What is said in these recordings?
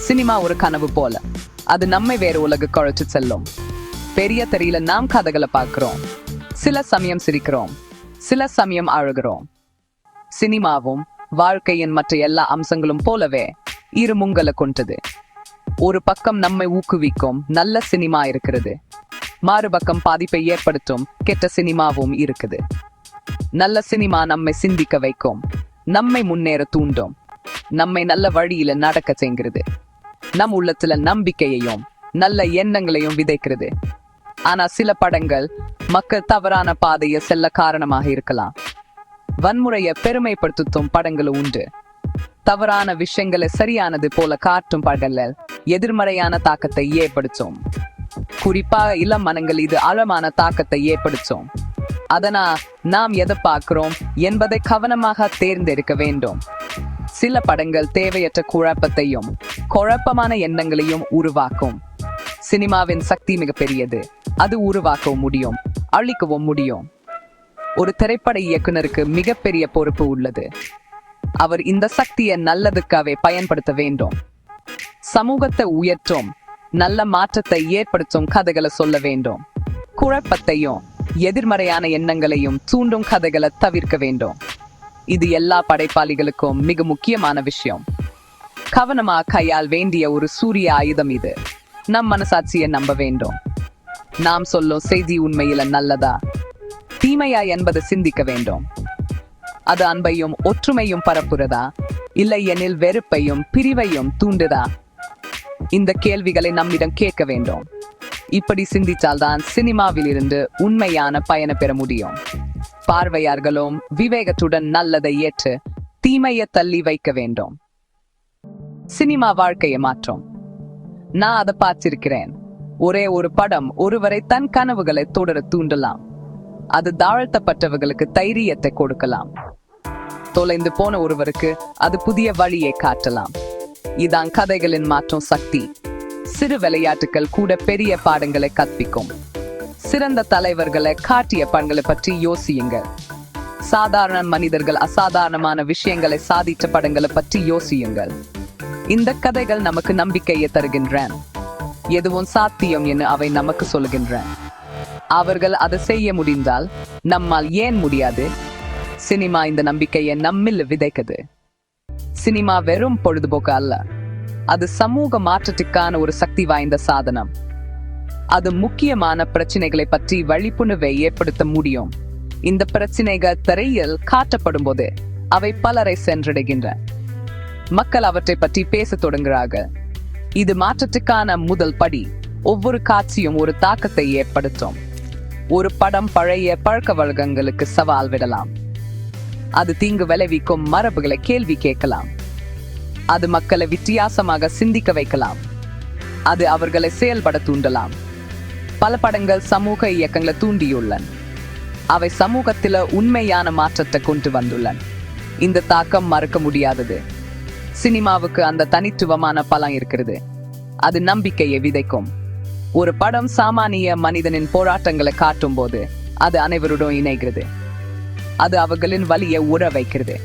Cinema ஒரு கனவு போல. அது நம்மை வேறு உலகு குழைச்சு செல்லும். பெரிய திரையில நாம் கதைகளை பார்க்கிறோம். சில சமயம் சிரிக்கிறோம், சில சமயம் அழுகிறோம். சினிமாவும் வாழ்க்கையின் மற்ற எல்லா அம்சங்களும் போலவே இருமுங்களை கொண்டது. ஒரு பக்கம் நம்மை ஊக்குவிக்கும் நல்ல சினிமா இருக்கிறது, மறுபக்கம் பாதிப்பை ஏற்படுத்தும் கெட்ட சினிமாவும் இருக்குது. நல்ல சினிமா நம்மை சிந்திக்க வைக்கும், நம்மை முன்னேற தூண்டும், நம்மை நல்ல வழியில நடக்க செய்கிறது, நம் உள்ளத்துல நம்பிக்கையையும் நல்ல எண்ணங்களையும் விதைக்கிறது. ஆனா சில படங்கள் மக்கள் தவறான பாதையை செல்ல காரணமாக இருக்கலாம். வன்முறையை பெருமைப்படுத்தும் படங்களும் உண்டு. தவறான விஷயங்களை சரியானது போல காட்டும் படங்கள் எதிர்மறையான தாக்கத்தை ஏற்படுத்தும். குறிப்பாக இளம் மனங்கள் இது ஆழமான தாக்கத்தை ஏற்படுத்தும். அதனால் நாம் எதை பார்க்கிறோம் என்பதை கவனமாக தேர்ந்தெடுக்க வேண்டும். சில படங்கள் தேவையற்ற குழப்பத்தையும் குழப்பமான எண்ணங்களையும் உருவாக்கும். சினிமாவின் சக்தி மிக பெரியது. அது உருவாக்கவும் முடியும், அழிக்கவும் முடியும். ஒரு திரைப்பட இயக்குனருக்கு மிகப்பெரிய பொறுப்பு உள்ளது. அவர் இந்த சக்தியை நல்லதுக்காகவே பயன்படுத்த வேண்டும். சமூகத்தை உயர்த்தும், நல்ல மாற்றத்தை ஏற்படுத்தும் கதைகளை சொல்ல வேண்டும். குழப்பத்தையும் எதிர்மறையான எண்ணங்களையும் தூண்டும் கதைகளை தவிர்க்க வேண்டும். இது எல்லா படைப்பாளிகளுக்கும் மிக முக்கியமான விஷயம். கவனமாக கையால் வேண்டிய ஒரு சூரிய ஆயுதம் இது. நம் மனசாட்சியை நம்ப வேண்டும். நாம் சொல்லும் செய்தி உண்மையில நல்லதா தீமையா என்பதை சிந்திக்க வேண்டும். அது அன்பையும் ஒற்றுமையும் பரப்புறதா, இல்லை எனில் வெறுப்பையும் பிரிவையும் தூண்டுதா? இந்த கேள்விகளை நம்மிடம் கேட்க வேண்டும். இப்படி சிந்தித்தால்தான் சினிமாவில் இருந்து உண்மையான பயனை பெற முடியும். பார்வையாளர்களும் விவேகத்துடன் நல்லதை ஏற்று தீமையை தள்ளி வைக்க வேண்டும். சினிமா வாழ்க்கையை மாற்றும். நான் அதை பார்த்திருக்கிறேன். ஒரே ஒரு படம் ஒருவரை தன் கனவுகளை தொடர தூண்டலாம். அது தாழ்த்தப்பட்டவர்களுக்கு தைரியத்தை கொடுக்கலாம். தொலைந்து போன ஒருவருக்கு அது புதிய வழியை காட்டலாம். இதான் கதைகளின் மாற்றும் சக்தி. சிறு விளையாட்டுகள் கூட பெரிய பாடங்களை கற்பிக்கும். சிறந்த தலைவர்களை காட்டிய படங்களை பற்றி யோசியுங்கள். சாதாரண மனிதர்கள் அசாதாரணமான விஷயங்களை சாதித்த படங்களை பற்றி யோசியுங்கள். இந்த கதைகள் நமக்கு நம்பிக்கையை தருகின்றன. எதுவும் சாத்தியம் என அவை நமக்கு சொல்கின்றன. அவர்கள் அதை செய்ய முடிந்தால் நம்மால் ஏன் முடியாது? சினிமா இந்த நம்பிக்கையை நம்மில் விதைக்குது. சினிமா வெறும் பொழுதுபோக்கு அல்ல, அது சமூக மாற்றத்துக்கான ஒரு சக்தி வாய்ந்த சாதனம். அது முக்கியமான பிரச்சனைகளை பற்றி விழிப்புணர்வை ஏற்படுத்த முடியும். இந்த பிரச்சனைகள் திரையில் காட்டப்படும் போது அவை பலரை சென்றடைகின்றன. மக்கள் அவற்றை பற்றி பேச தொடங்குகிறார்கள். இது மாற்றத்துக்கான முதல் படி. ஒவ்வொரு காட்சியும் ஒரு தாக்கத்தை ஏற்படுத்தும். ஒரு படம் பழைய பழக்க வழக்கங்களுக்கு சவால் விடலாம். அது தீங்கு விளைவிக்கும் மரபுகளை கேள்வி கேட்கலாம். அது மக்களை வித்தியாசமாக சிந்திக்க வைக்கலாம். அது அவர்களை செயல்பட தூண்டலாம். பல படங்கள் சமூக இயக்கங்களை தூண்டியுள்ளன. அவை சமூகத்தில உண்மையான மாற்றத்தை கொண்டு வந்துள்ளன. இந்த தாக்கம் மறக்க முடியாதது. சினிமாவுக்கு அந்த தனித்துவமான பலம் இருக்கிறது. அது நம்பிக்கையை விதைக்கும். ஒரு படம் சாமானிய மனிதனின் போராட்டங்களை காட்டும் போது அது அனைவருடன் இணைகிறது. அது அவர்களின் வலியை உற வைக்கிறது.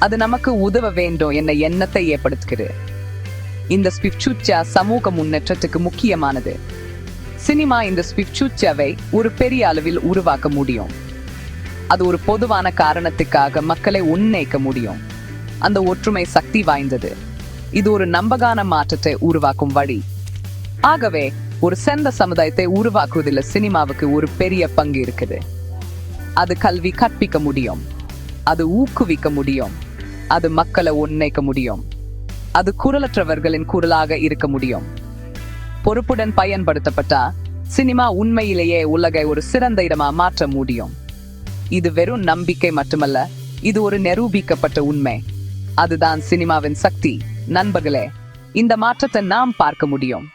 அது நமக்கு உதவ வேண்டும் என்ற எண்ணத்தை ஏற்படுத்துகிறது. இந்த ஸ்பிரிச்சுவல் சமூக முன்னேற்றத்துக்கு முக்கியமானது. சினிமா இந்த ஸ்பிரிச்சுவலை ஒரு பெரிய அளவில் உருவாக்க முடியும். அது ஒரு பொதுவான காரணத்துக்காக மக்களை உன்னைக்க முடியும். அந்த ஒற்றுமை சக்தி வாய்ந்தது. இது ஒரு நம்பகான மாற்றத்தை உருவாக்கும் வழி. ஆகவே ஒரு சிறந்த சமுதாயத்தை உருவாக்குவதில் சினிமாவுக்கு ஒரு பெரிய பங்கு இருக்குது. அது கல்வி கற்பிக்க முடியும், அது ஊக்குவிக்க முடியும், அது மக்களை ஒன்றைக்க முடியும், அது குரலற்றவர்களின் குரலாக இருக்க முடியும். பொறுப்புடன் பயன்படுத்தப்பட்டா சினிமா உண்மையிலேயே உலகை ஒரு சிறந்த இடமா மாற்ற முடியும். இது வெறும் நம்பிக்கை மட்டுமல்ல, இது ஒரு நிரூபிக்கப்பட்ட உண்மை. அதுதான் சினிமாவின் சக்தி. நண்பர்களே, இந்த மாற்றத்தை நாம் பார்க்க முடியும்.